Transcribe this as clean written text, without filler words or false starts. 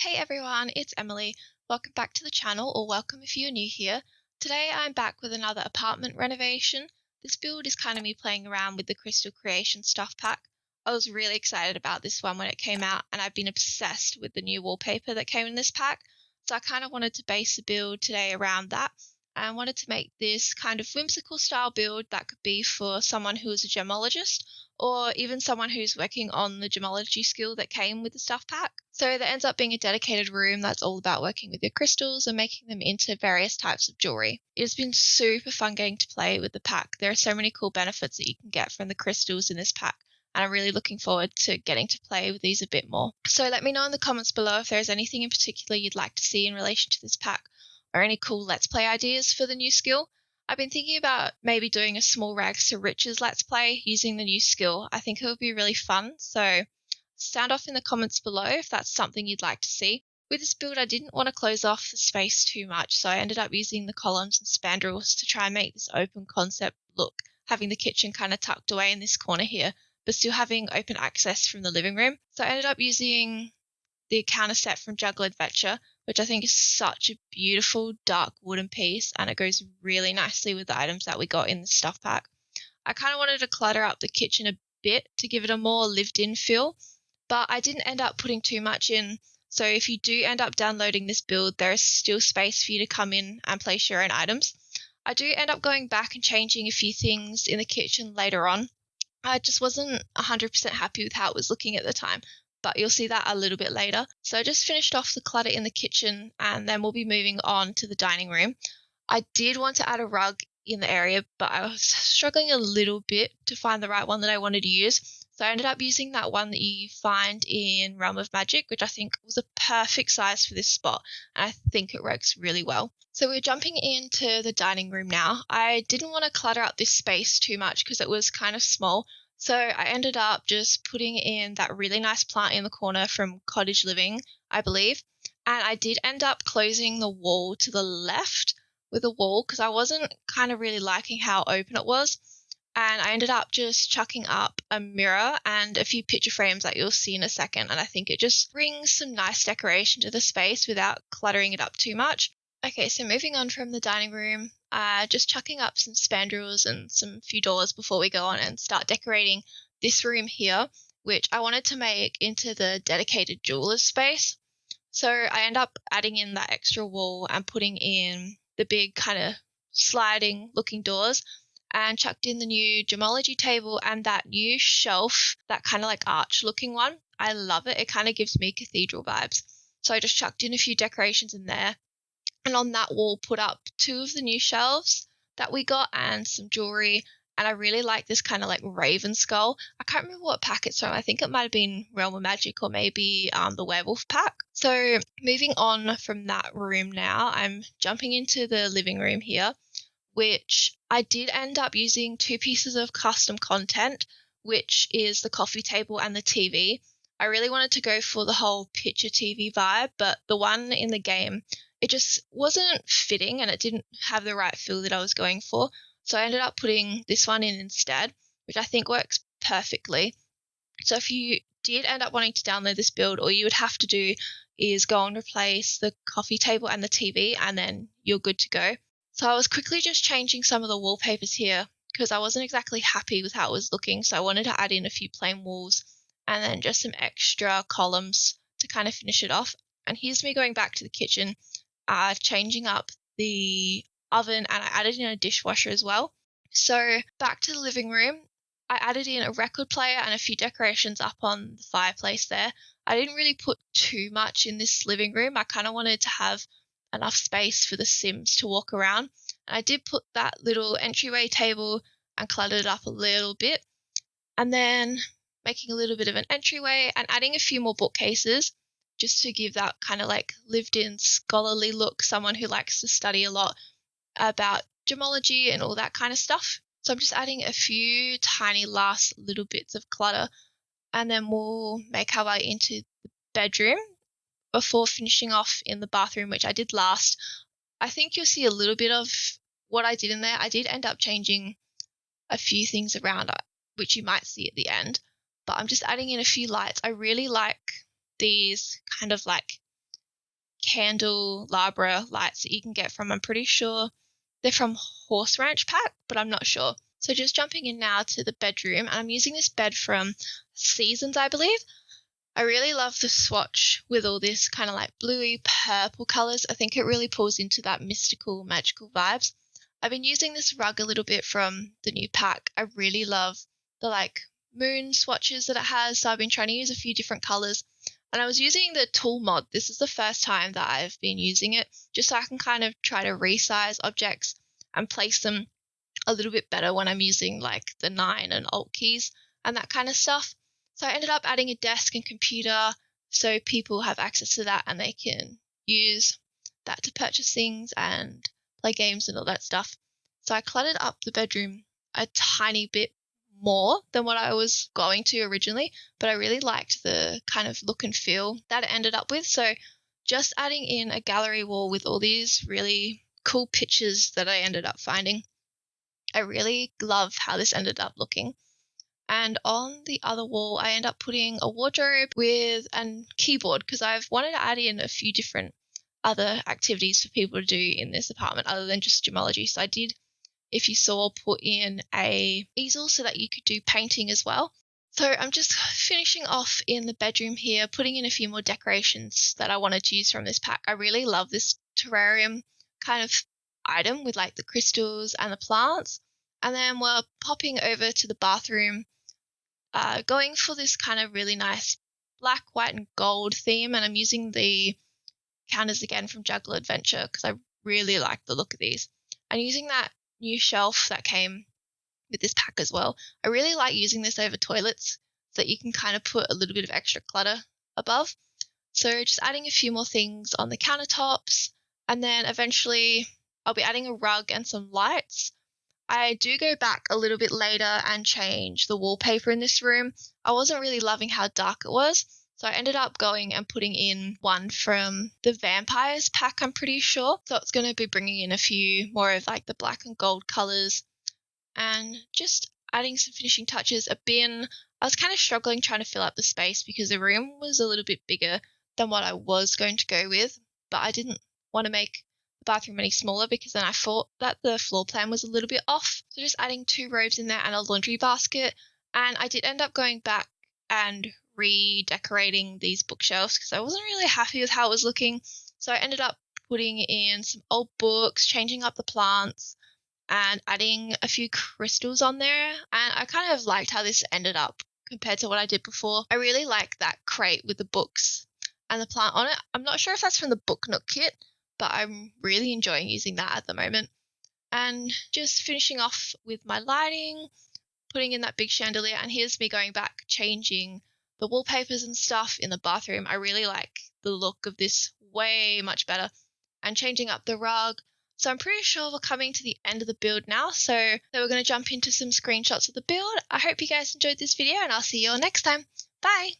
Hey everyone, it's Emily. Welcome back to the channel, or welcome if you're new here. Today I'm back with another apartment renovation. This build is kind of me playing around with the Crystal Creation stuff pack. I was really excited about this one when it came out, and I've been obsessed with the new wallpaper that came in this pack. So I kind of wanted to base the build today around that. And wanted to make this kind of whimsical style build that could be for someone who is a gemologist or even someone who's working on the gemology skill that came with the stuff pack. So there ends up being a dedicated room that's all about working with your crystals and making them into various types of jewelry. It has been super fun getting to play with the pack. There are so many cool benefits that you can get from the crystals in this pack, and I'm really looking forward to getting to play with these a bit more. So let me know in the comments below if there's anything in particular you'd like to see in relation to this pack, or any cool Let's Play ideas for the new skill. I've been thinking about maybe doing a small rags to riches Let's Play using the new skill. I think it would be really fun, so sound off in the comments below if that's something you'd like to see. With this build, I didn't want to close off the space too much, so I ended up using the columns and spandrels to try and make this open concept look, having the kitchen kind of tucked away in this corner here, but still having open access from the living room. So I ended up using the counter set from Juggle Adventure, which I think is such a beautiful dark wooden piece, and it goes really nicely with the items that we got in the stuff pack. I kind of wanted to clutter up the kitchen a bit to give it a more lived-in feel, but I didn't end up putting too much in. So if you do end up downloading this build, there is still space for you to come in and place your own items. I do end up going back and changing a few things in the kitchen later on. I just wasn't 100% happy with how it was looking at the time, but you'll see that a little bit later. So I just finished off the clutter in the kitchen, and then we'll be moving on to the dining room. I did want to add a rug in the area, but I was struggling a little bit to find the right one that I wanted to use. So I ended up using that one that you find in Realm of Magic, which I think was a perfect size for this spot, and I think it works really well. So we're jumping into the dining room now. I didn't want to clutter up this space too much because it was kind of small, so I ended up just putting in that really nice plant in the corner from Cottage Living, I believe, and I did end up closing the wall to the left with a wall because I wasn't kind of really liking how open it was. And I ended up just chucking up a mirror and a few picture frames that you'll see in a second. And I think it just brings some nice decoration to the space without cluttering it up too much. Okay, so moving on from the dining room, just chucking up some spandrels and some few doors before we go on and start decorating this room here, which I wanted to make into the dedicated jeweler's space. So I end up adding in that extra wall and putting in the big kind of sliding looking doors, and chucked in the new gemology table and that new shelf, that kind of like arch looking one. I love it. It kind of gives me cathedral vibes. So I just chucked in a few decorations in there, and on that wall put up two of the new shelves that we got and some jewelry. And I really like this kind of like raven skull. I can't remember what pack it's from. I think it might have been Realm of Magic or maybe the werewolf pack. So moving on from that room now, I'm jumping into the living room here, which I did end up using two pieces of custom content, which is the coffee table and the TV. I really wanted to go for the whole picture TV vibe, but the one in the game, it just wasn't fitting and it didn't have the right feel that I was going for. So I ended up putting this one in instead, which I think works perfectly. So if you did end up wanting to download this build, all you would have to do is go and replace the coffee table and the TV, and then you're good to go. So I was quickly just changing some of the wallpapers here because I wasn't exactly happy with how it was looking. So I wanted to add in a few plain walls and then just some extra columns to kind of finish it off. And here's me going back to the kitchen, changing up the oven, and I added in a dishwasher as well. So back to the living room, I added in a record player and a few decorations up on the fireplace there. I didn't really put too much in this living room. I kind of wanted to have enough space for the Sims to walk around. And I did put that little entryway table and cluttered it up a little bit. And then making a little bit of an entryway and adding a few more bookcases just to give that kind of like lived-in scholarly look, someone who likes to study a lot about gemology and all that kind of stuff. So I'm just adding a few tiny last little bits of clutter, and then we'll make our way into the bedroom before finishing off in the bathroom, which I did last. I think you'll see a little bit of what I did in there. I did end up changing a few things around, which you might see at the end, but I'm just adding in a few lights. I really like these kind of like candelabra lights that you can get from, I'm pretty sure they're from Horse Ranch Pack, but I'm not sure. So just jumping in now to the bedroom, and I'm using this bed from Seasons, I believe. I really love the swatch with all this kind of like bluey purple colours. I think it really pulls into that mystical, magical vibes. I've been using this rug a little bit from the new pack. I really love the like moon swatches that it has, so I've been trying to use a few different colours. And I was using the tool mod. This is the first time that I've been using it, just so I can kind of try to resize objects and place them a little bit better when I'm using like the 9 and Alt keys and that kind of stuff. So I ended up adding a desk and computer so people have access to that and they can use that to purchase things and play games and all that stuff. So I cluttered up the bedroom a tiny bit more than what I was going to originally, but I really liked the kind of look and feel that it ended up with. So just adding in a gallery wall with all these really cool pictures that I ended up finding. I really love how this ended up looking. And on the other wall, I end up putting a wardrobe with a keyboard because I've wanted to add in a few different other activities for people to do in this apartment other than just gemology. So I did, if you saw, put in a easel so that you could do painting as well. So I'm just finishing off in the bedroom here, putting in a few more decorations that I wanted to use from this pack. I really love this terrarium kind of item with like the crystals and the plants. And then we're popping over to the bathroom, going for this kind of really nice black, white, and gold theme. And I'm using the counters again from Juggle Adventure because I really like the look of these. And using that new shelf that came with this pack as well. I really like using this over toilets so that you can kind of put a little bit of extra clutter above. So just adding a few more things on the countertops, and then eventually I'll be adding a rug and some lights. I do go back a little bit later and change the wallpaper in this room. I wasn't really loving how dark it was, so I ended up going and putting in one from the Vampires pack, I'm pretty sure. So it's going to be bringing in a few more of like the black and gold colours and just adding some finishing touches. A bin. I was kind of struggling trying to fill up the space because the room was a little bit bigger than what I was going to go with, but I didn't want to make the bathroom any smaller because then I thought that the floor plan was a little bit off. So just adding 2 robes in there and a laundry basket. And I did end up going back and redecorating these bookshelves because I wasn't really happy with how it was looking. So I ended up putting in some old books, changing up the plants, and adding a few crystals on there. And I kind of liked how this ended up compared to what I did before. I really like that crate with the books and the plant on it. I'm not sure if that's from the Book Nook kit, but I'm really enjoying using that at the moment. And just finishing off with my lighting, putting in that big chandelier, and here's me going back, changing the wallpapers and stuff in the bathroom. I really like the look of this way much better, and changing up the rug. So I'm pretty sure we're coming to the end of the build now, so we're going to jump into some screenshots of the build. I hope you guys enjoyed this video, and I'll see you all next time. Bye!